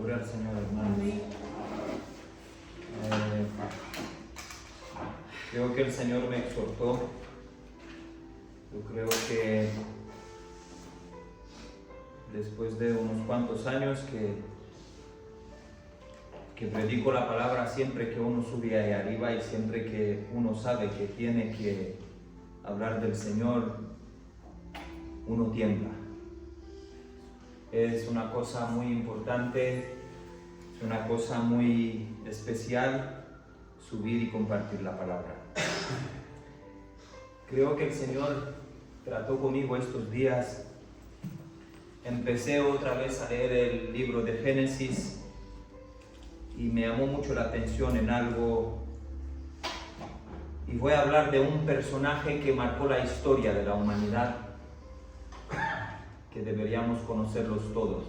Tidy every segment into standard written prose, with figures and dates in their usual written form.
Gloria al Señor, hermanos. Creo que el Señor me exhortó. Yo creo que después de unos cuantos años que predico la palabra, siempre que uno sube ahí arriba y siempre que uno sabe que tiene que hablar del Señor, uno tiembla. Es una cosa muy importante, es una cosa muy especial subir y compartir la palabra. Creo que el Señor trató conmigo estos días. Empecé otra vez a leer el libro de Génesis y me llamó mucho la atención en algo. Y voy a hablar de un personaje que marcó la historia de la humanidad, que deberíamos conocerlos todos.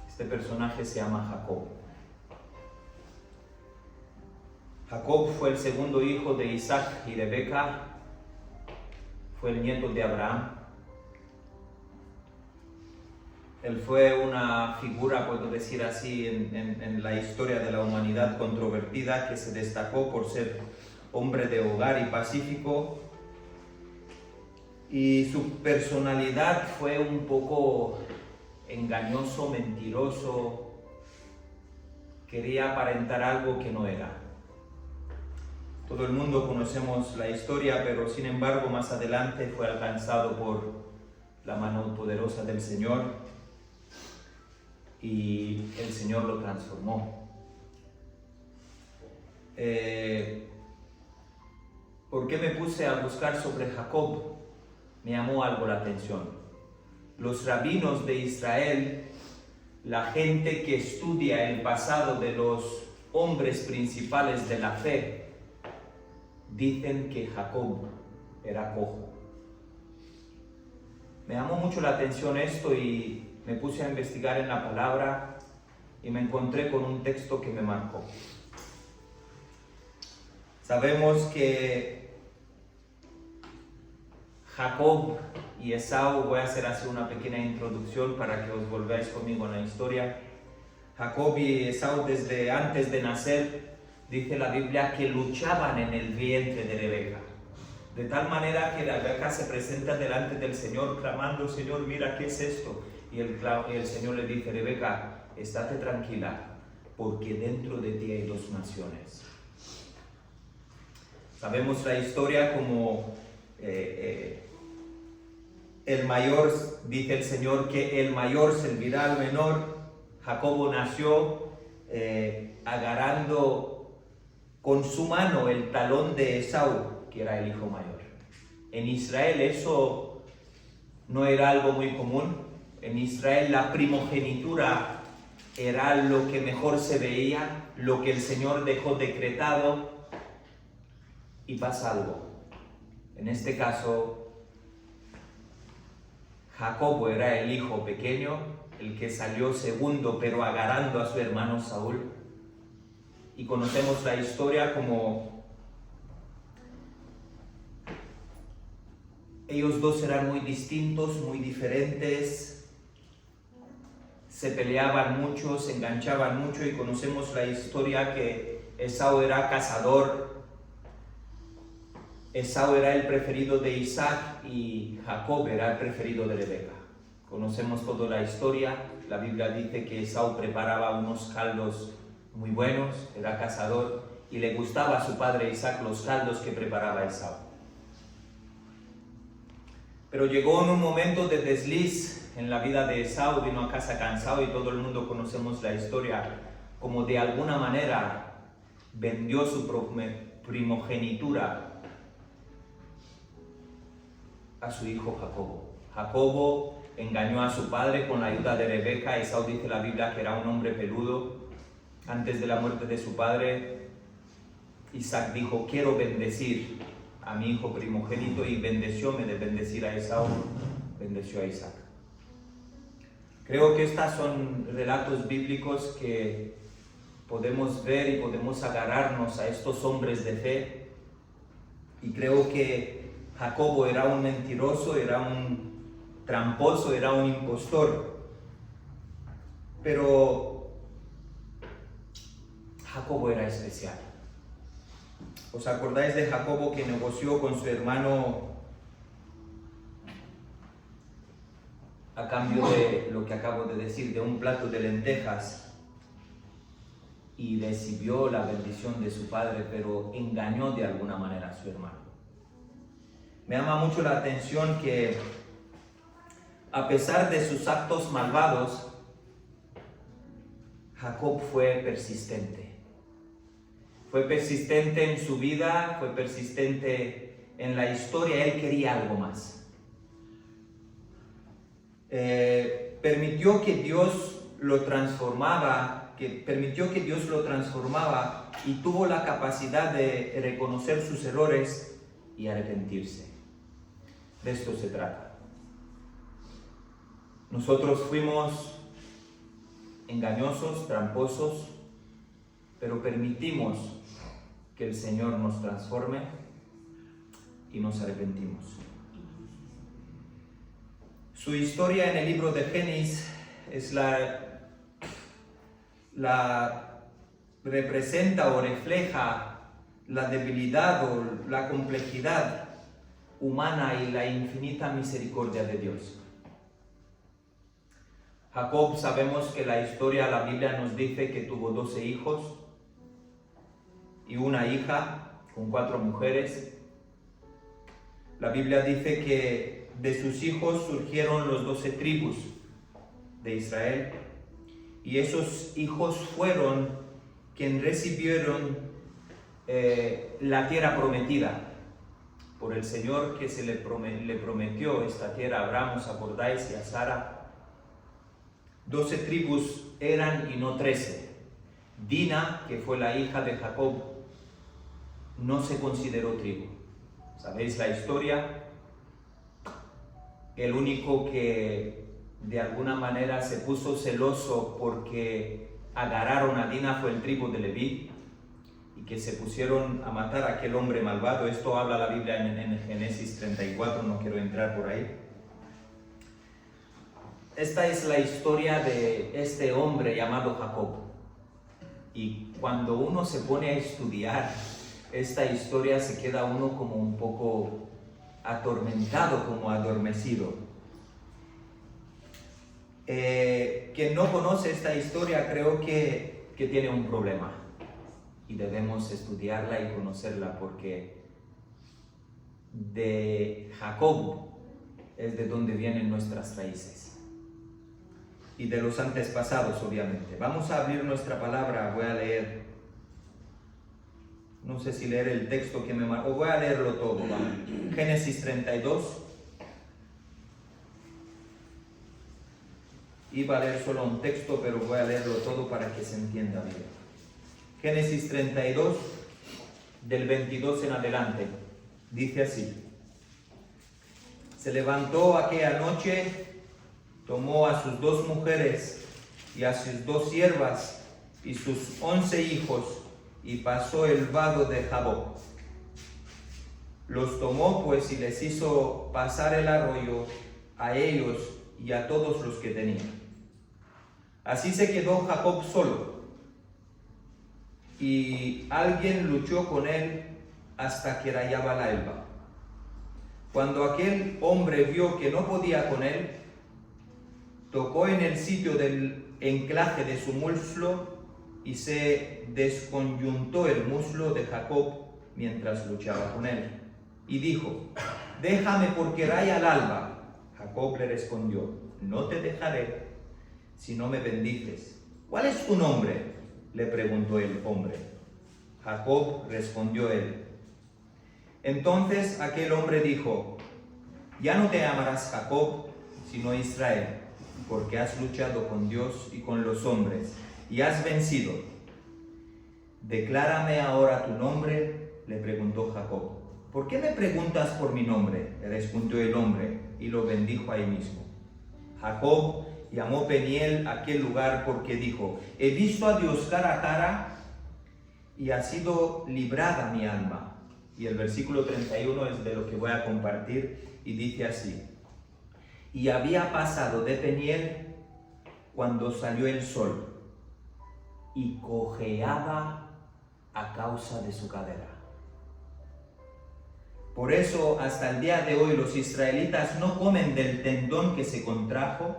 Este personaje se llama Jacob. Jacob fue el segundo hijo de Isaac y Rebeca, fue el nieto de Abraham. Él fue una figura, puedo decir así, en la historia de la humanidad controvertida, que se destacó por ser hombre de hogar y pacífico. Y su personalidad fue un poco engañoso, mentiroso, quería aparentar algo que no era. Todo el mundo conocemos la historia, pero sin embargo más adelante fue alcanzado por la mano poderosa del Señor y el Señor lo transformó. ¿Por qué me puse a buscar sobre Jacob? Me llamó algo la atención. Los rabinos de Israel, la gente que estudia el pasado de los hombres principales de la fe, dicen que Jacob era cojo. Me llamó mucho la atención esto y me puse a investigar en la palabra y me encontré con un texto que me marcó. Sabemos que Jacob y Esaú, voy a hacer así una pequeña introducción para que os volváis conmigo en la historia. Jacob y Esaú, desde antes de nacer, dice la Biblia que luchaban en el vientre de Rebeca. De tal manera que Rebeca se presenta delante del Señor clamando: Señor, mira, ¿qué es esto? Y el Señor le dice: Rebeca, estate tranquila, porque dentro de ti hay dos naciones. Sabemos la historia como el mayor, dice el Señor, que el mayor servirá al menor. Jacobo nació agarrando con su mano el talón de Esaú, que era el hijo mayor. En Israel eso no era algo muy común. En Israel la primogenitura era lo que mejor se veía, lo que el Señor dejó decretado. Y pasa algo. En este caso, Jacobo era el hijo pequeño, el que salió segundo, pero agarrando a su hermano Saúl. Y conocemos la historia como ellos dos eran muy distintos, muy diferentes, se peleaban mucho, se enganchaban mucho, y conocemos la historia que Esaú era cazador. Esaú era el preferido de Isaac y Jacob era el preferido de Rebeca. Conocemos toda la historia. La Biblia dice que Esaú preparaba unos caldos muy buenos, era cazador, y le gustaba a su padre Isaac los caldos que preparaba Esaú. Pero llegó en un momento de desliz en la vida de Esaú, vino a casa cansado, y todo el mundo conocemos la historia, como de alguna manera vendió su primogenitura a su hijo Jacobo. Jacobo engañó a su padre con la ayuda de Rebeca. Esaú, dice la Biblia, que era un hombre peludo. Antes de la muerte de su padre, Isaac dijo: quiero bendecir a mi hijo primogénito, y bendeció, de bendecir a Esaú, bendeció a Isaac. Creo que estos son relatos bíblicos que podemos ver y podemos agarrarnos a estos hombres de fe. Y creo que Jacobo era un mentiroso, era un tramposo, era un impostor. Pero Jacobo era especial. ¿Os acordáis de Jacobo que negoció con su hermano a cambio de lo que acabo de decir, de un plato de lentejas, y recibió la bendición de su padre, pero engañó de alguna manera a su hermano? Me llama mucho la atención que a pesar de sus actos malvados, Jacob fue persistente. Fue persistente en su vida, fue persistente en la historia, él quería algo más. Permitió que Dios lo transformaba y tuvo la capacidad de reconocer sus errores y arrepentirse. De esto se trata. Nosotros fuimos engañosos, tramposos, pero permitimos que el Señor nos transforme y nos arrepentimos. Su historia en el libro de Génesis es representa o refleja la debilidad o la complejidad humana y la infinita misericordia de Dios. Jacob, sabemos que la Biblia nos dice que tuvo 12 hijos y una hija con 4 mujeres. La Biblia dice que de sus hijos surgieron los 12 tribus de Israel, y esos hijos fueron quienes recibieron la tierra prometida por el Señor, que le prometió esta tierra a Abraham, ¿os acordáis? Y a Sara. 12 tribus eran y no 13. Dina, que fue la hija de Jacob, no se consideró tribu. ¿Sabéis la historia? El único que de alguna manera se puso celoso porque agarraron a Dina fue el tribu de Leví, y que se pusieron a matar a aquel hombre malvado. Esto habla la Biblia en Génesis 34, no quiero entrar por ahí. Esta es la historia de este hombre llamado Jacob. Y cuando uno se pone a estudiar esta historia, se queda uno como un poco atormentado, como adormecido. Quien no conoce esta historia, creo que tiene un problema. Y debemos estudiarla y conocerla, porque de Jacob es de donde vienen nuestras raíces. Y de los antepasados, obviamente. Vamos a abrir nuestra palabra. Voy a leer, no sé si leer el texto que me marcó, voy a leerlo todo. ¿Vale? Génesis 32. Iba a leer solo un texto, pero voy a leerlo todo para que se entienda bien. Génesis 32, del 22 en adelante, dice así: se levantó aquella noche, tomó a sus 2 mujeres y a sus 2 siervas y sus 11 hijos, y pasó el vado de Jaboc. Los tomó pues y les hizo pasar el arroyo a ellos y a todos los que tenían. Así se quedó Jacob solo, y alguien luchó con él hasta que rayaba la alba. Cuando aquel hombre vio que no podía con él, tocó en el sitio del enclaje de su muslo, y se desconyuntó el muslo de Jacob mientras luchaba con él. Y dijo: déjame, porque raya el alba. Jacob le respondió: no te dejaré si no me bendices. ¿Cuál es tu nombre?, le preguntó el hombre. Jacob, respondió él. Entonces aquel hombre dijo: ya no te llamarás Jacob, sino Israel, porque has luchado con Dios y con los hombres, y has vencido. Declárame ahora tu nombre, le preguntó Jacob. ¿Por qué me preguntas por mi nombre?, le respondió el hombre, y lo bendijo ahí mismo. Jacob llamó Peniel aquel lugar, porque dijo: he visto a Dios cara a cara, y ha sido librada mi alma. Y el versículo 31 es de lo que voy a compartir, y dice así: y había pasado de Peniel cuando salió el sol, y cojeaba a causa de su cadera. Por eso, hasta el día de hoy, los israelitas no comen del tendón que se contrajo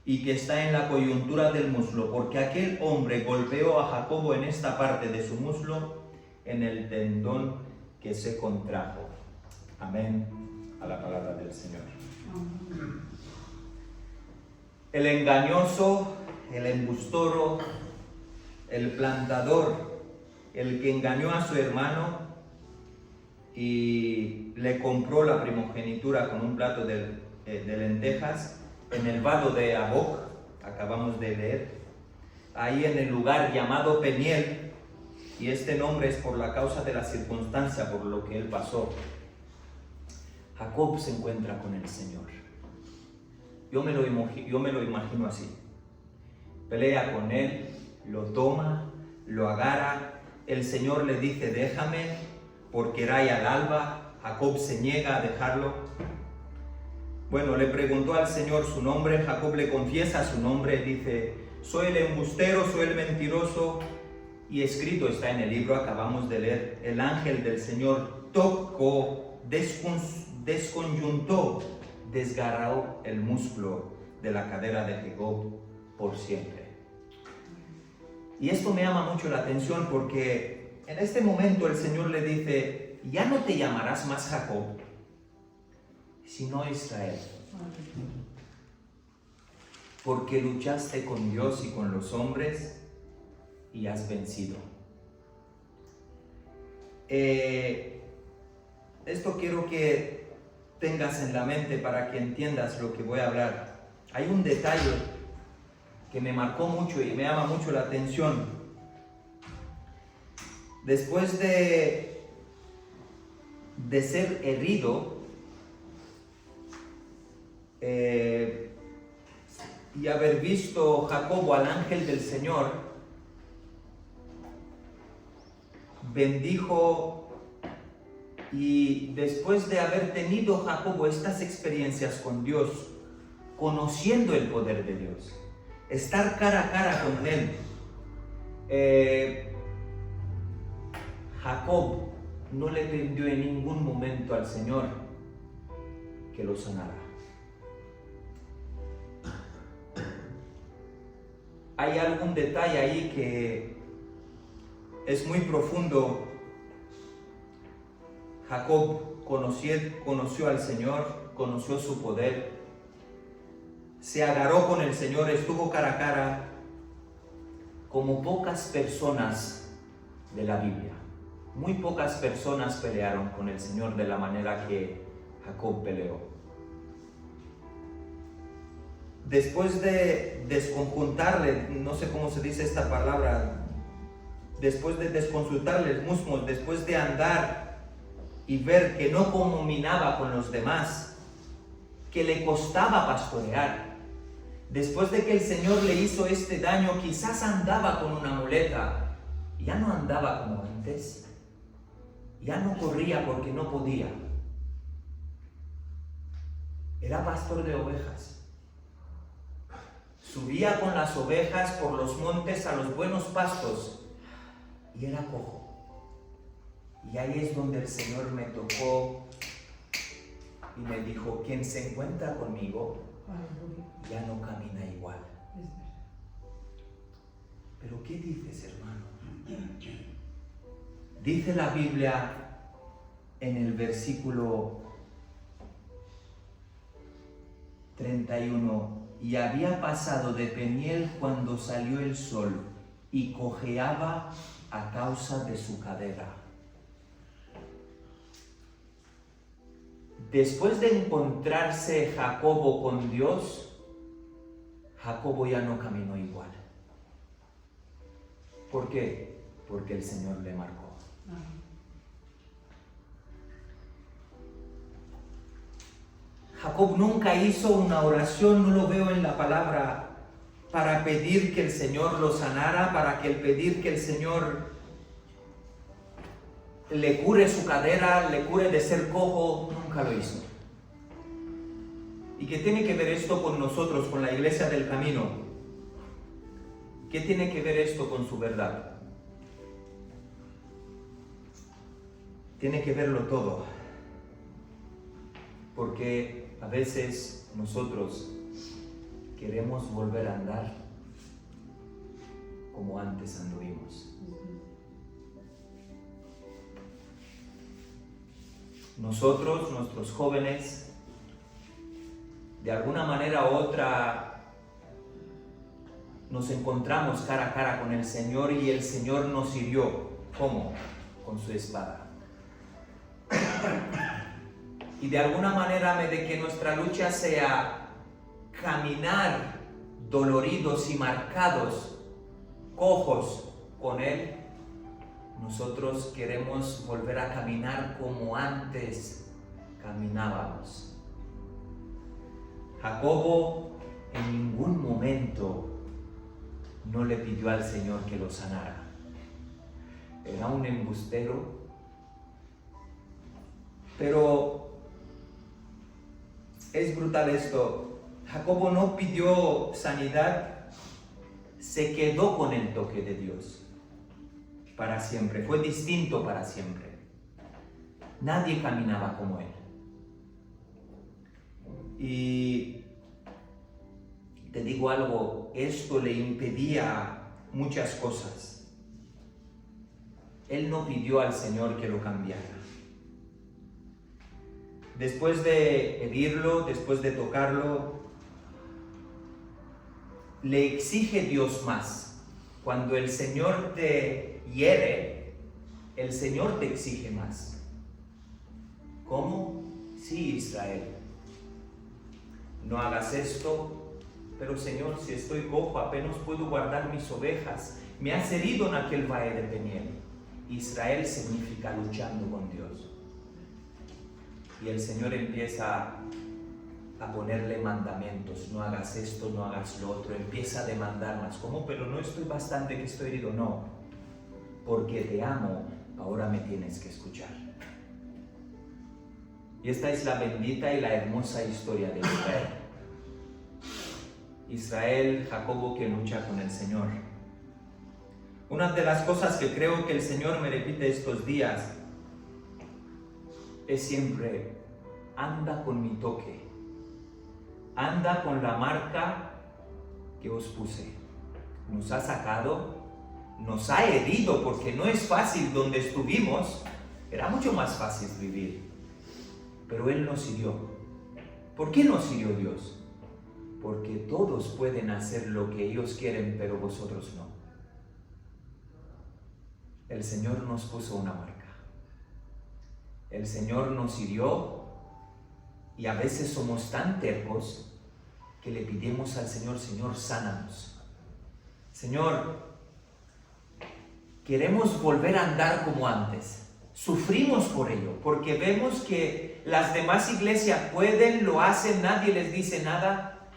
y que está en la coyuntura del muslo, porque aquel hombre golpeó a Jacobo en esta parte de su muslo, en el tendón que se contrajo. Amén a la palabra del Señor. El engañoso, el embustoro, el plantador, el que engañó a su hermano y le compró la primogenitura con un plato de lentejas en el vado de Jaboc, acabamos de leer, ahí en el lugar llamado Peniel, y este nombre es por la causa de la circunstancia por lo que él pasó. Jacob se encuentra con el Señor. Yo me lo imagino así. Pelea con él, lo toma, lo agarra. El Señor le dice, déjame, porque raya al alba. Jacob se niega a dejarlo. Bueno, le preguntó al Señor su nombre. Jacob le confiesa su nombre. Dice, soy el embustero, soy el mentiroso. Y escrito está en el libro, acabamos de leer, el ángel del Señor tocó, desconyuntó, desgarró el músculo de la cadera de Jacob por siempre. Y esto me llama mucho la atención porque en este momento el Señor le dice, ya no te llamarás más Jacob, sino Israel. Porque luchaste con Dios y con los hombres y has vencido. Esto quiero que tengas en la mente para que entiendas lo que voy a hablar. Hay un detalle que me marcó mucho y me llama mucho la atención. Después de ser herido y haber visto Jacobo al ángel del Señor, bendijo, y después de haber tenido Jacobo estas experiencias con Dios, conociendo el poder de Dios, estar cara a cara con Él, Jacob no le pidió en ningún momento al Señor que lo sanara. Hay algún detalle ahí que es muy profundo. Jacob conoció al Señor, conoció su poder, se agarró con el Señor, estuvo cara a cara, como pocas personas de la Biblia. Muy pocas personas pelearon con el Señor de la manera que Jacob peleó. Después de desconjuntarle, no sé cómo se dice esta palabra, después de desconsultarle el muslo, después de andar y ver que no combinaba con los demás, que le costaba pastorear, después de que el Señor le hizo este daño, quizás andaba con una muleta, ya no andaba como antes, ya no corría porque no podía. Era pastor de ovejas. Subía con las ovejas por los montes a los buenos pastos y era cojo. Y ahí es donde el Señor me tocó y me dijo, quien se encuentra conmigo ya no camina igual. ¿Pero qué dices, hermano? Dice la Biblia en el versículo 31, y había pasado de Peniel cuando salió el sol y cojeaba a causa de su cadera. Después de encontrarse Jacobo con Dios, Jacobo ya no caminó igual. ¿Por qué? Porque el Señor le marcó. Jacob nunca hizo una oración, no lo veo en la palabra, para pedir que el Señor lo sanara, para pedir que el Señor le cure su cadera, le cure de ser cojo. Nunca lo hizo. ¿Y qué tiene que ver esto con nosotros, con la Iglesia del Camino? ¿Qué tiene que ver esto con su verdad? Tiene que verlo todo. Porque a veces nosotros queremos volver a andar como antes anduvimos. Nosotros, nuestros jóvenes, de alguna manera u otra, nos encontramos cara a cara con el Señor y el Señor nos hirió. ¿Cómo? Con su espada. Y de alguna manera, de que nuestra lucha sea caminar doloridos y marcados, cojos con Él, nosotros queremos volver a caminar como antes caminábamos. Jacobo en ningún momento no le pidió al Señor que lo sanara. Era un embustero, pero es brutal esto. Jacobo no pidió sanidad, se quedó con el toque de Dios para siempre, fue distinto para siempre. Nadie caminaba como él. Y te digo algo, esto le impedía muchas cosas. Él no pidió al Señor que lo cambiara. Después de herirlo, después de tocarlo, le exige Dios más. Cuando el Señor te hiere, el Señor te exige más. ¿Cómo? Sí, Israel. No hagas esto, pero Señor, si estoy cojo, apenas puedo guardar mis ovejas. Me has herido en aquel valle de Peniel. Israel significa luchando con Dios. Y el Señor empieza a ponerle mandamientos. No hagas esto, no hagas lo otro. Empieza a demandar más. ¿Cómo? Pero no estoy bastante que estoy herido. No. Porque te amo, ahora me tienes que escuchar. Y esta es la bendita y la hermosa historia de Israel. Israel, Jacobo que lucha con el Señor. Una de las cosas que creo que el Señor me repite estos días es siempre: anda con mi toque, anda con la marca que os puse. Nos ha sacado, nos ha herido, porque no es fácil donde estuvimos, era mucho más fácil vivir, pero Él nos hirió. ¿Por qué nos hirió Dios? Porque todos pueden hacer lo que ellos quieren, pero vosotros no. El Señor nos puso una marca. El Señor nos hirió y a veces somos tan tercos que le pedimos al Señor: Señor, sánanos. Señor, queremos volver a andar como antes. Sufrimos por ello, porque vemos que las demás iglesias pueden, lo hacen, nadie les dice nada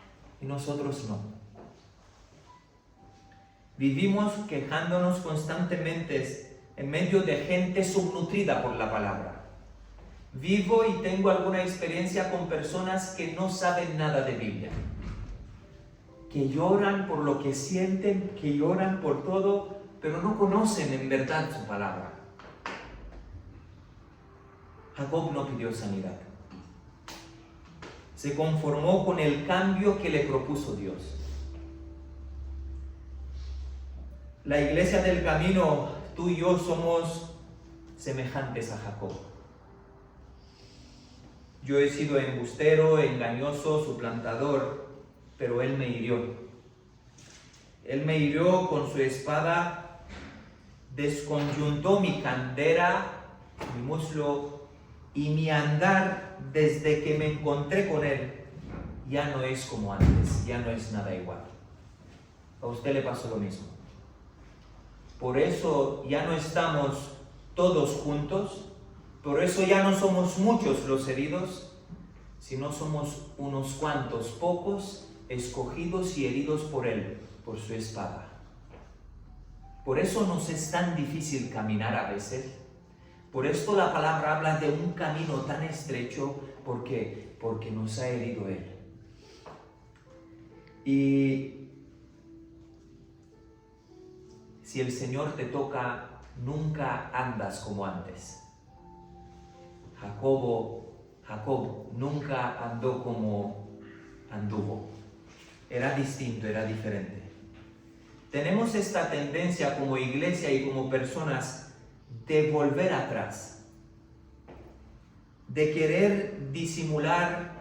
y nosotros no. Vivimos quejándonos constantemente en medio de gente subnutrida por la palabra. Vivo y tengo alguna experiencia con personas que no saben nada de Biblia, que lloran por lo que sienten, que lloran por todo, pero no conocen en verdad su palabra. Jacob no pidió sanidad. Se conformó con el cambio que le propuso Dios. La iglesia del camino, tú y yo somos semejantes a Jacob. Yo he sido embustero, engañoso, suplantador, pero Él me hirió. Él me hirió con su espada, desconyuntó mi cantera, mi muslo, y mi andar desde que me encontré con Él ya no es como antes, ya no es nada igual. A usted le pasó lo mismo. Por eso ya no estamos todos juntos. Por eso ya no somos muchos los heridos, sino somos unos cuantos, pocos, escogidos y heridos por Él, por su espada. Por eso nos es tan difícil caminar a veces. Por esto la palabra habla de un camino tan estrecho. ¿Por qué? Porque nos ha herido Él. Y si el Señor te toca, nunca andas como antes. Jacob nunca andó como anduvo. Era distinto, era diferente. Tenemos esta tendencia como iglesia y como personas de volver atrás, de querer disimular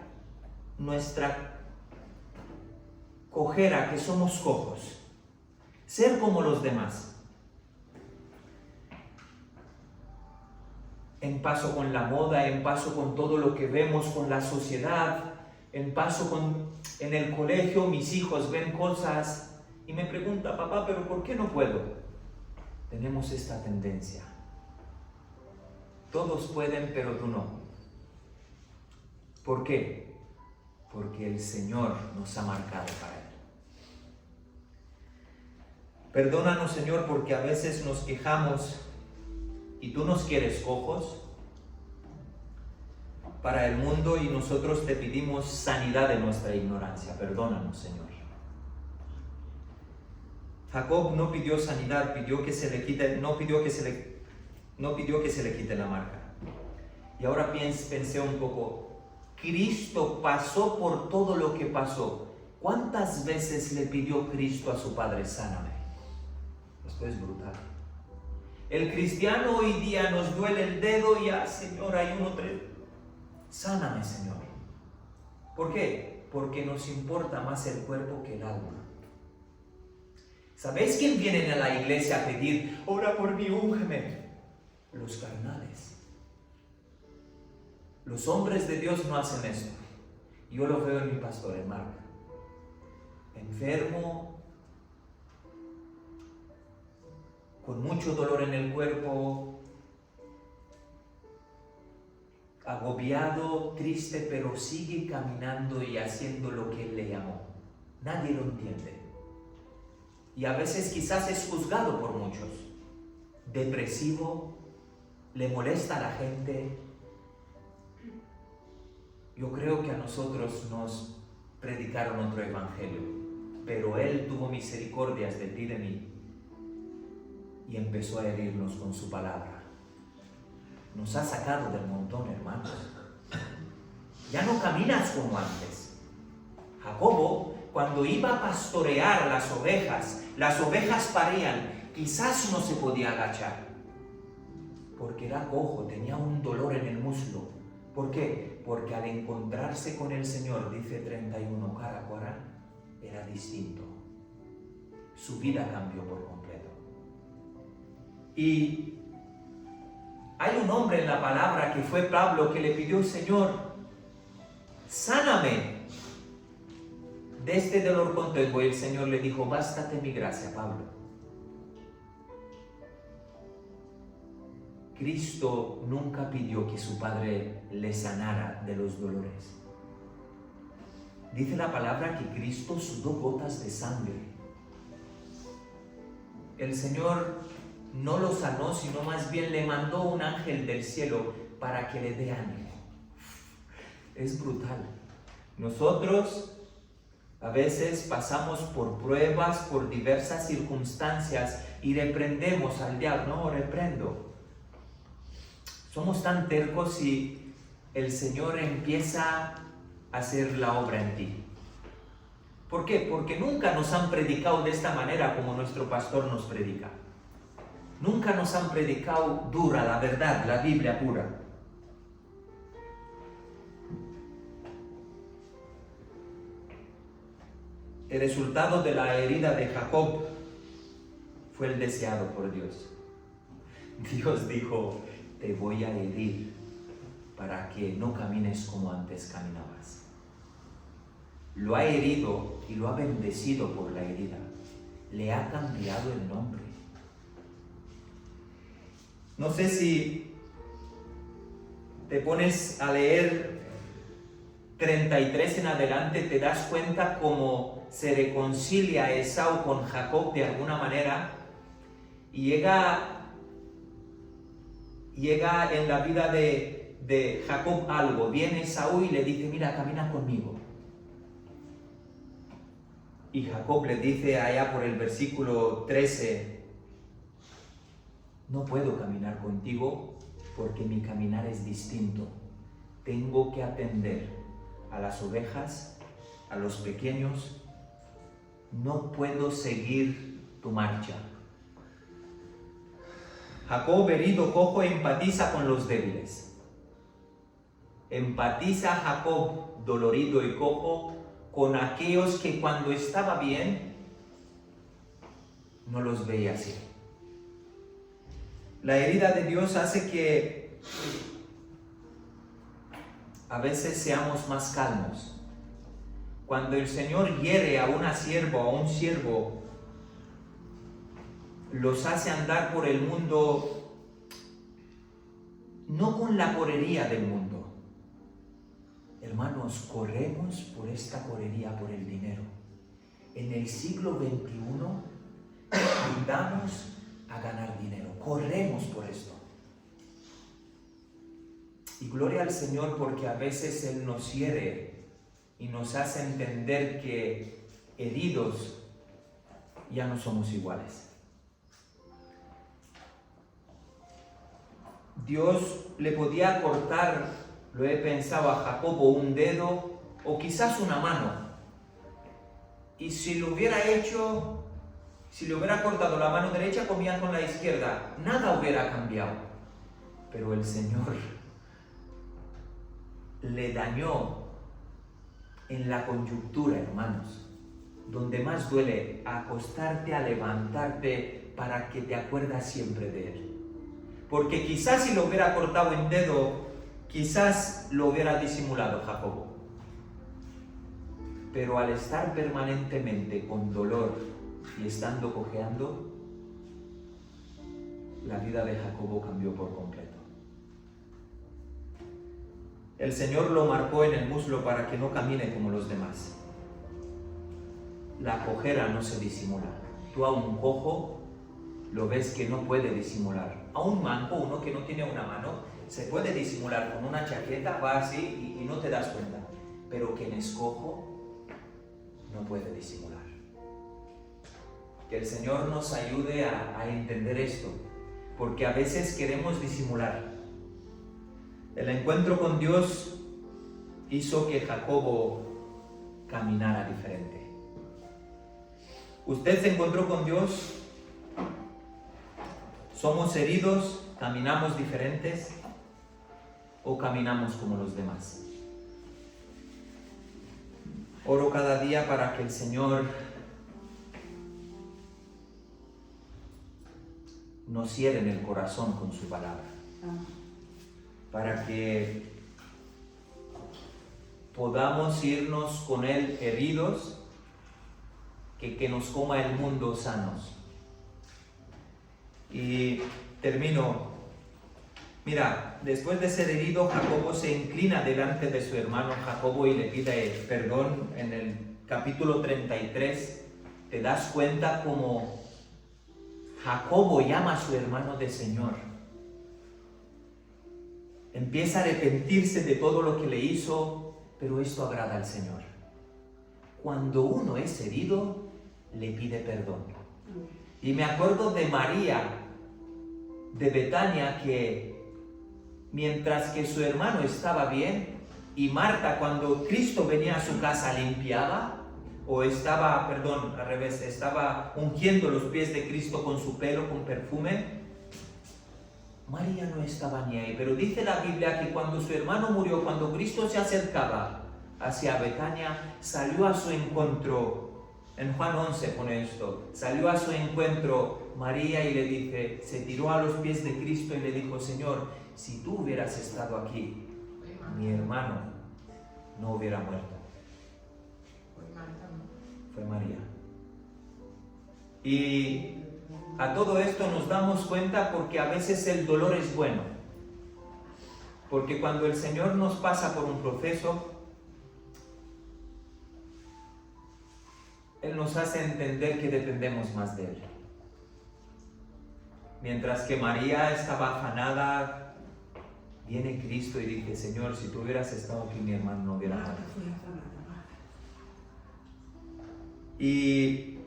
nuestra cojera, que somos cojos, ser como los demás. En paso con la moda, en paso con todo lo que vemos con la sociedad, en paso en el colegio, mis hijos ven cosas y me preguntan, papá, ¿pero por qué no puedo? Tenemos esta tendencia. Todos pueden, pero tú no. ¿Por qué? Porque el Señor nos ha marcado para Él. Perdónanos, Señor, porque a veces nos quejamos y tú nos quieres cojos para el mundo y nosotros te pedimos sanidad de nuestra ignorancia. Perdónanos, Señor. Jacob no pidió sanidad, no pidió que se le quite la marca. Y ahora pensé un poco, Cristo pasó por todo lo que pasó. ¿Cuántas veces le pidió Cristo a su Padre, sáname? Esto es brutal. El cristiano hoy día nos duele el dedo y Señor, hay uno, tres. Sáname, Señor. ¿Por qué? Porque nos importa más el cuerpo que el alma. ¿Sabéis quién vienen a la iglesia a pedir, ora por mí, úngeme? Los carnales. Los hombres de Dios no hacen esto. Yo lo veo en mi pastor, en Marc. Enfermo, con mucho dolor en el cuerpo, agobiado, triste, pero sigue caminando y haciendo lo que Él le llamó. Nadie lo entiende. Y a veces quizás es juzgado por muchos. Depresivo, le molesta a la gente. Yo creo que a nosotros nos predicaron otro evangelio, pero Él tuvo misericordias de ti y de mí y empezó a herirnos con su palabra. Nos ha sacado del montón, hermanos. Ya no caminas como antes. Jacobo, cuando iba a pastorear las ovejas parían, quizás no se podía agachar, porque era cojo, tenía un dolor en el muslo. ¿Por qué? Porque al encontrarse con el Señor, dice 31, cara a cara, era distinto. Su vida cambió por completo. Y hay un hombre en la palabra que fue Pablo, que le pidió, Señor, sáname de este dolor contengo. Y el Señor le dijo, bástate mi gracia, Pablo. Cristo nunca pidió que su Padre le sanara de los dolores. Dice la palabra que Cristo sudó gotas de sangre. El Señor no lo sanó, sino más bien le mandó un ángel del cielo para que le dé ánimo. Es brutal. Nosotros a veces pasamos por pruebas, por diversas circunstancias y reprendemos al diablo. No, reprendo. Somos tan tercos y el Señor empieza a hacer la obra en ti. ¿Por qué? Porque nunca nos han predicado de esta manera como nuestro pastor nos predica. Nunca nos han predicado dura, la verdad, la Biblia pura. El resultado de la herida de Jacob fue el deseado por Dios. Dios dijo, te voy a herir para que no camines como antes caminabas. Lo ha herido y lo ha bendecido por la herida. Le ha cambiado el nombre. No sé si te pones a leer 33 en adelante, te das cuenta cómo se reconcilia Esaú con Jacob de alguna manera y llega en la vida de Jacob algo. Viene Esaú y le dice, mira, camina conmigo. Y Jacob le dice allá por el versículo 13, no puedo caminar contigo porque mi caminar es distinto. Tengo que atender a las ovejas, a los pequeños. No puedo seguir tu marcha. Jacob, herido, cojo, empatiza con los débiles. Empatiza Jacob, dolorido y cojo, con aquellos que cuando estaba bien, no los veía así. La herida de Dios hace que a veces seamos más calmos. Cuando el Señor hiere a una sierva o a un siervo, los hace andar por el mundo no con la correría del mundo. Hermanos, corremos por esta correría, por el dinero. En el siglo XXI ayudamos a ganar dinero, corremos por esto. Y gloria al Señor porque a veces Él nos hiere y nos hace entender que heridos ya no somos iguales. Dios le podía cortar, lo he pensado, a Jacobo un dedo o quizás una mano. Y si lo hubiera hecho, si le hubiera cortado la mano derecha, comía con la izquierda. Nada hubiera cambiado. Pero el Señor le dañó en la coyuntura, hermanos. Donde más duele, acostarte, a levantarte para que te acuerdas siempre de Él. Porque quizás si lo hubiera cortado en dedo, quizás lo hubiera disimulado Jacobo. Pero al estar permanentemente con dolor y estando cojeando, la vida de Jacobo cambió por completo. El Señor lo marcó en el muslo para que no camine como los demás. La cojera no se disimula. Tú a un cojo lo ves que no puede disimular. A un manco, uno que no tiene una mano, se puede disimular con una chaqueta, va así y no te das cuenta. Pero quien es cojo no puede disimular. Que el Señor nos ayude a entender esto, porque a veces queremos disimular. El encuentro con Dios hizo que Jacobo caminara diferente. ¿Usted se encontró con Dios? ¿Somos heridos? ¿Caminamos diferentes? ¿O caminamos como los demás? Oro cada día para que el Señor nos hiere en el corazón con su palabra. Para que podamos irnos con Él heridos, que nos coma el mundo sanos. Y termino. Mira, después de ser herido, Jacobo se inclina delante de su hermano Jacobo y le pide perdón. En el capítulo 33 te das cuenta cómo Jacobo llama a su hermano de Señor. Empieza a arrepentirse de todo lo que le hizo, pero esto agrada al Señor. Cuando uno es herido, le pide perdón. Y me acuerdo de María de Betania, que mientras que su hermano estaba bien, y Marta, cuando Cristo venía a su casa, limpiaba, o estaba, perdón, al revés, estaba ungiendo los pies de Cristo con su pelo, con perfume, María no estaba ni ahí. Pero dice la Biblia que cuando su hermano murió, cuando Cristo se acercaba hacia Betania, salió a su encuentro. En Juan 11 pone esto, salió a su encuentro María y le dice, se tiró a los pies de Cristo y le dijo, Señor, si tú hubieras estado aquí, mi hermano no hubiera muerto. Fue María. Y a todo esto nos damos cuenta porque a veces el dolor es bueno. Porque cuando el Señor nos pasa por un proceso, Él nos hace entender que dependemos más de Él. Mientras que María estaba afanada, viene Cristo y dice, Señor, si tú hubieras estado aquí, mi hermano no hubiera muerto. Y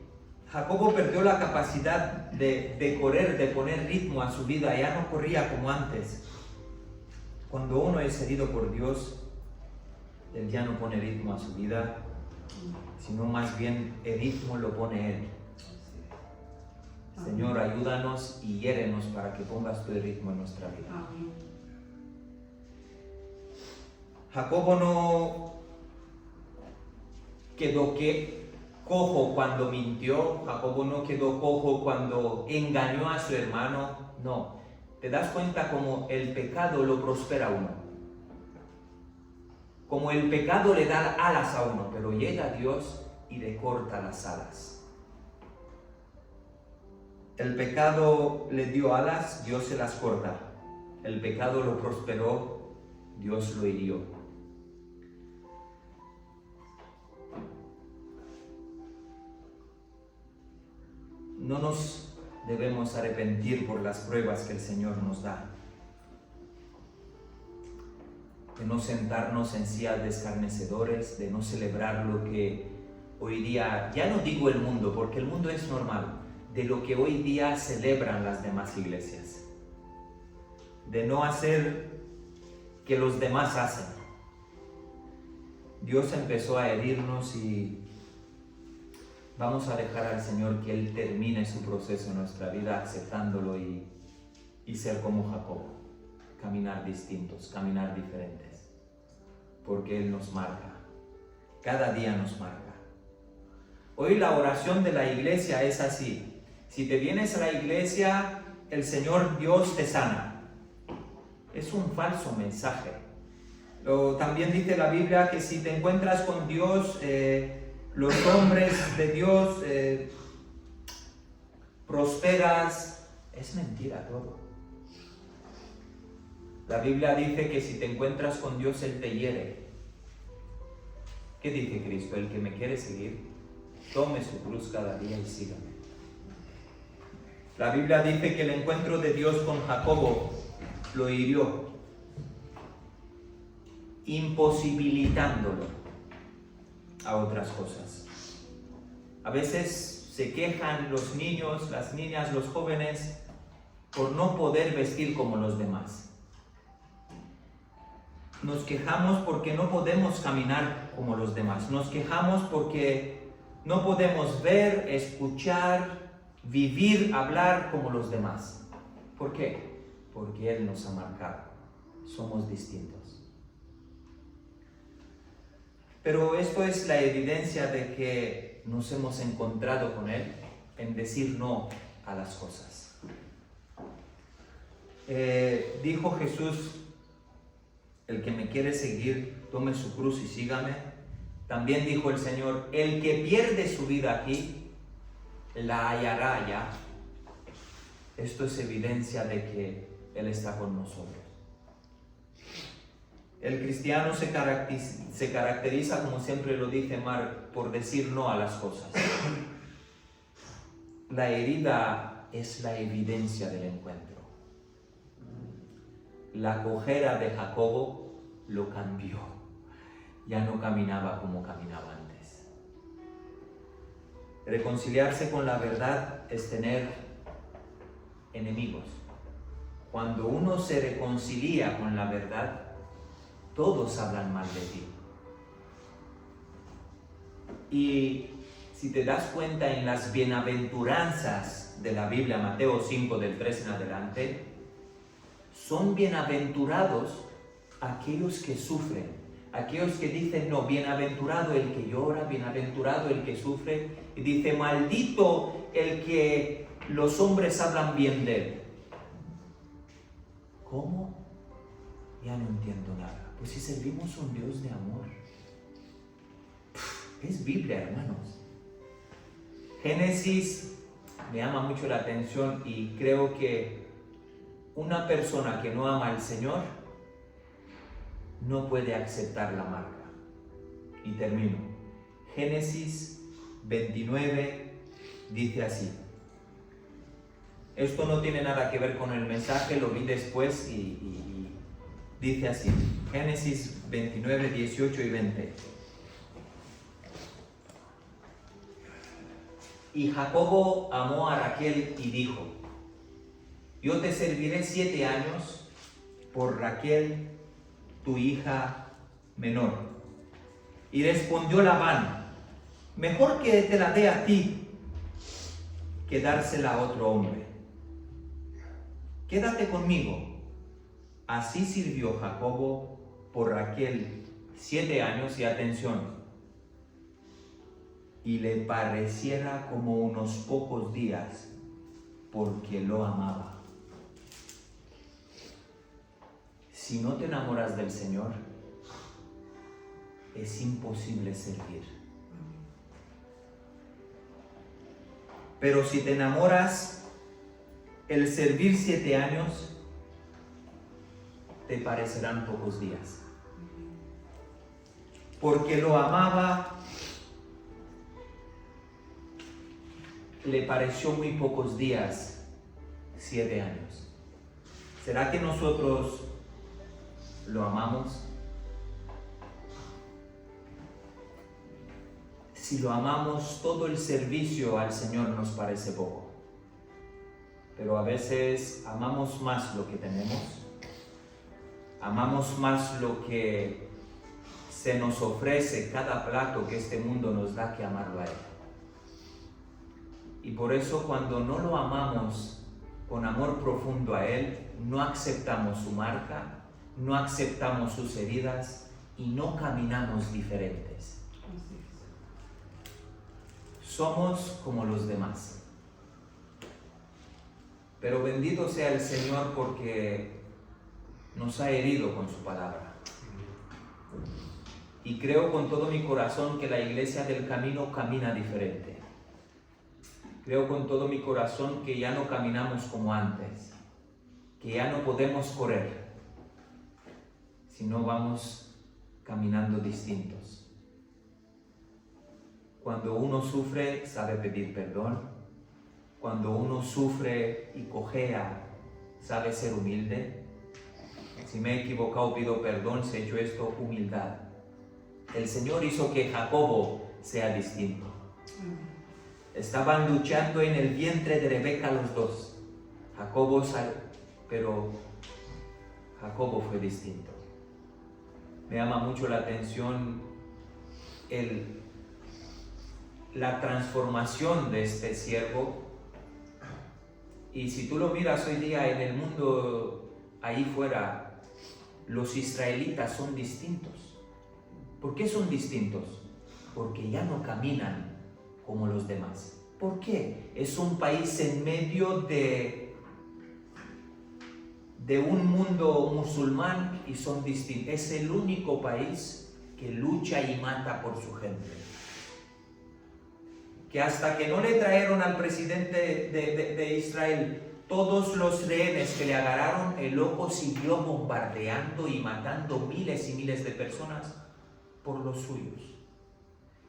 Jacobo perdió la capacidad de correr, de poner ritmo a su vida, ya no corría como antes. Cuando uno es herido por Dios, él ya no pone ritmo a su vida, sino más bien el ritmo lo pone Él. Señor, ayúdanos y hiérenos para que pongas tu ritmo en nuestra vida. Amén. Jacobo no quedó cojo cuando mintió, Jacobo no quedó cojo cuando engañó a su hermano, no. ¿Te das cuenta cómo el pecado lo prospera a uno? Como el pecado le da alas a uno, pero llega Dios y le corta las alas. El pecado le dio alas, Dios se las corta. El pecado lo prosperó, Dios lo hirió. No nos debemos arrepentir por las pruebas que el Señor nos da. De no sentarnos en sillas de escarnecedores, de no celebrar lo que hoy día, ya no digo el mundo, porque el mundo es normal, de lo que hoy día celebran las demás iglesias. De no hacer que los demás hacen. Dios empezó a herirnos y vamos a dejar al Señor que Él termine su proceso en nuestra vida aceptándolo y ser como Jacobo. Caminar distintos, caminar diferentes. Porque Él nos marca. Cada día nos marca. Hoy la oración de la iglesia es así. Si te vienes a la iglesia, el Señor Dios te sana. Es un falso mensaje. También dice la Biblia que si te encuentras con Dios, los hombres de Dios prosperas. Es mentira todo. La Biblia dice que si te encuentras con Dios, Él te hiere. ¿Qué dice Cristo? El que me quiere seguir, tome su cruz cada día y sígame. La Biblia dice que el encuentro de Dios con Jacobo lo hirió, imposibilitándolo a otras cosas. A veces se quejan los niños, las niñas, los jóvenes por no poder vestir como los demás. Nos quejamos porque no podemos caminar como los demás. Nos quejamos porque no podemos ver, escuchar, vivir, hablar como los demás. ¿Por qué? Porque Él nos ha marcado. Somos distintos. Pero esto es la evidencia de que nos hemos encontrado con Él en decir no a las cosas. Dijo Jesús: el que me quiere seguir, tome su cruz y sígame. También dijo el Señor: el que pierde su vida aquí, la hallará allá. Esto es evidencia de que Él está con nosotros. El cristiano se caracteriza, como siempre lo dice Mark, por decir no a las cosas. La herida es la evidencia del encuentro. La cojera de Jacobo lo cambió. Ya no caminaba como caminaba antes. Reconciliarse con la verdad es tener enemigos. Cuando uno se reconcilia con la verdad, todos hablan mal de ti. Y si te das cuenta en las bienaventuranzas de la Biblia, Mateo 5 del 3 en adelante, son bienaventurados aquellos que sufren, aquellos que dicen no, bienaventurado el que llora, bienaventurado el que sufre, y dice maldito el que los hombres hablan bien de él. ¿Cómo? Ya no entiendo nada. Pues si servimos a un Dios de amor. Es Biblia, hermanos. Génesis me llama mucho la atención y creo que una persona que no ama al Señor no puede aceptar la marca. Y termino. Génesis 29 dice así. Esto no tiene nada que ver con el mensaje, lo vi después y dice así. Génesis 29, 18 y 20. Y Jacobo amó a Raquel y dijo: yo te serviré 7 años por Raquel, tu hija menor. Y respondió Labán: mejor que te la dé a ti que dársela a otro hombre. Quédate conmigo. Así sirvió Jacobo por Raquel 7 años, y atención, y le pareciera como unos pocos días, porque lo amaba. Si no te enamoras del Señor, es imposible servir. Pero si te enamoras, el servir 7 años te parecerán pocos días. Porque lo amaba, le pareció muy pocos días, 7 años. ¿Será que nosotros lo amamos? Si lo amamos, todo el servicio al Señor nos parece poco. Pero a veces amamos más lo que tenemos, amamos más lo que se nos ofrece, cada plato que este mundo nos da, que amarlo a Él. Y por eso, cuando no lo amamos con amor profundo a Él, no aceptamos su marca, no aceptamos sus heridas y no caminamos diferentes. Somos como los demás. Pero bendito sea el Señor, porque nos ha herido con su palabra. Y creo con todo mi corazón que la Iglesia del Camino camina diferente. Creo con todo mi corazón que ya no caminamos como antes, que ya no podemos correr, sino vamos caminando distintos. Cuando uno sufre, sabe pedir perdón. Cuando uno sufre y cojea, sabe ser humilde. Si me he equivocado, pido perdón. Si he hecho esto, humildad. El Señor hizo que Jacobo sea distinto. Estaban luchando en el vientre de Rebeca los dos. Jacobo salió, pero Jacobo fue distinto. Me llama mucho la atención la transformación de este siervo. Y si tú lo miras hoy día en el mundo, ahí fuera, los israelitas son distintos. ¿Por qué son distintos? Porque ya no caminan como los demás. ¿Por qué? Es un país en medio de un mundo musulmán y son distintos. Es el único país que lucha y mata por su gente. Que hasta que no le trajeron al presidente de Israel todos los rehenes que le agarraron, el loco siguió bombardeando y matando miles y miles de personas por los suyos.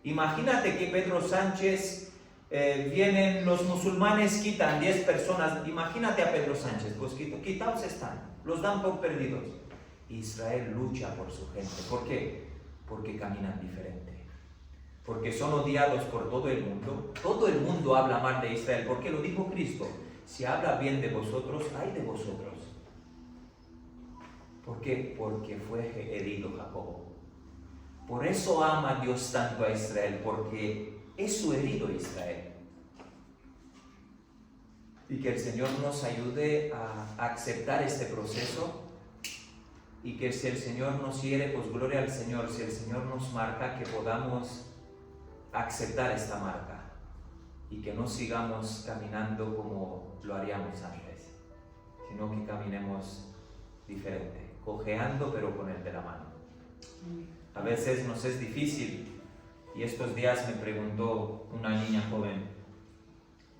Imagínate que Pedro Sánchez, vienen los musulmanes, quitan 10 personas, imagínate a Pedro Sánchez, pues quitados están, los dan por perdidos. Israel lucha por su gente. ¿Por qué? Porque caminan diferente. Porque son odiados por todo el mundo. Todo el mundo habla mal de Israel, porque lo dijo Cristo: si habla bien de vosotros, ay de vosotros. ¿Por qué? Porque fue herido Jacobo. Por eso ama Dios tanto a Israel, porque es su herido Israel. Y que el Señor nos ayude a aceptar este proceso, y que si el Señor nos hiere, pues gloria al Señor. Si el Señor nos marca, que podamos aceptar esta marca y que no sigamos caminando como lo haríamos antes, sino que caminemos diferente, cojeando pero con Él de la mano. A veces nos es difícil, y estos días me preguntó una niña joven: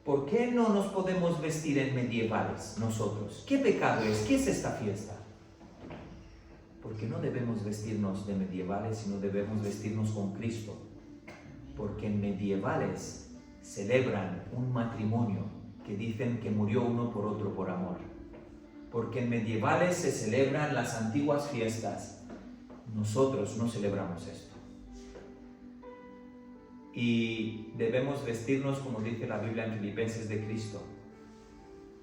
¿por qué no nos podemos vestir en medievales nosotros? ¿Qué pecado es? ¿Qué es esta fiesta? Porque no debemos vestirnos de medievales, sino debemos vestirnos con Cristo. Porque en medievales celebran un matrimonio que dicen que murió uno por otro por amor. Porque en medievales se celebran las antiguas fiestas. Nosotros no celebramos esto. y debemos vestirnos, como dice la Biblia en Filipenses, de Cristo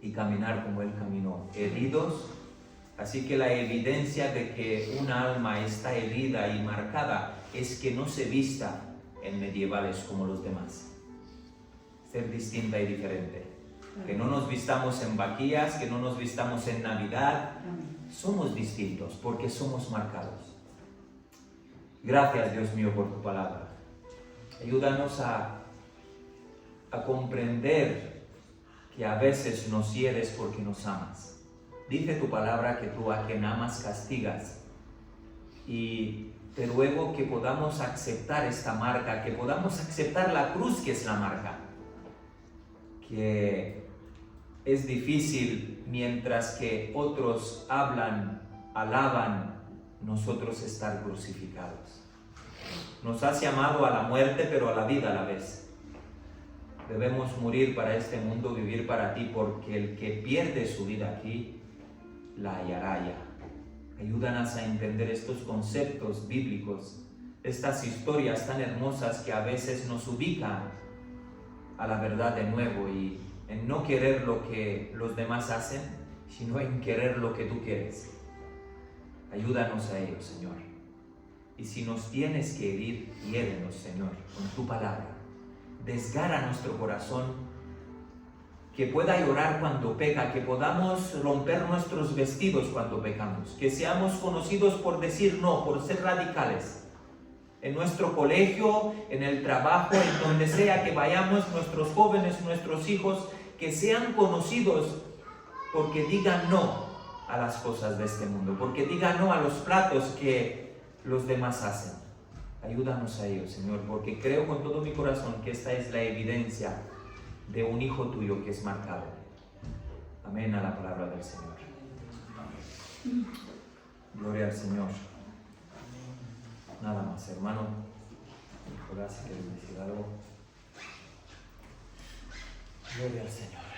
y caminar como Él caminó, heridos. Así que la evidencia de que una alma está herida y marcada es que no se vista en medievales como los demás. Ser distinta y diferente. Que no nos vistamos en vaquillas, que no nos vistamos en Navidad. Somos distintos porque somos marcados. Gracias, Dios mío, por tu palabra. Ayúdanos a comprender que a veces nos hieres porque nos amas. Dice tu palabra que tú a quien amas castigas. Y te ruego que podamos aceptar esta marca, que podamos aceptar la cruz que es la marca. Que es difícil mientras que otros hablan, alaban, nosotros estar crucificados. Nos has llamado a la muerte, pero a la vida a la vez. Debemos morir para este mundo, vivir para ti, porque el que pierde su vida aquí, la hallará allá. Ayúdanos a entender estos conceptos bíblicos, estas historias tan hermosas que a veces nos ubican a la verdad de nuevo y en no querer lo que los demás hacen, sino en querer lo que tú quieres. Ayúdanos a ello, Señor. Y si nos tienes que herir, hiérenos, Señor, con tu palabra. Desgarra nuestro corazón, que pueda llorar cuando peca, que podamos romper nuestros vestidos cuando pecamos, que seamos conocidos por decir no, por ser radicales. En nuestro colegio, en el trabajo, en donde sea que vayamos, nuestros jóvenes, nuestros hijos, que sean conocidos porque digan no a las cosas de este mundo, porque digan no a los platos que los demás hacen. Ayúdanos a ello, Señor, porque creo con todo mi corazón que esta es la evidencia de un hijo tuyo que es marcado. Amén a la palabra del Señor. Gloria al Señor. Nada más, hermano. Nicolás, si quieres decir algo. Gloria al Señor.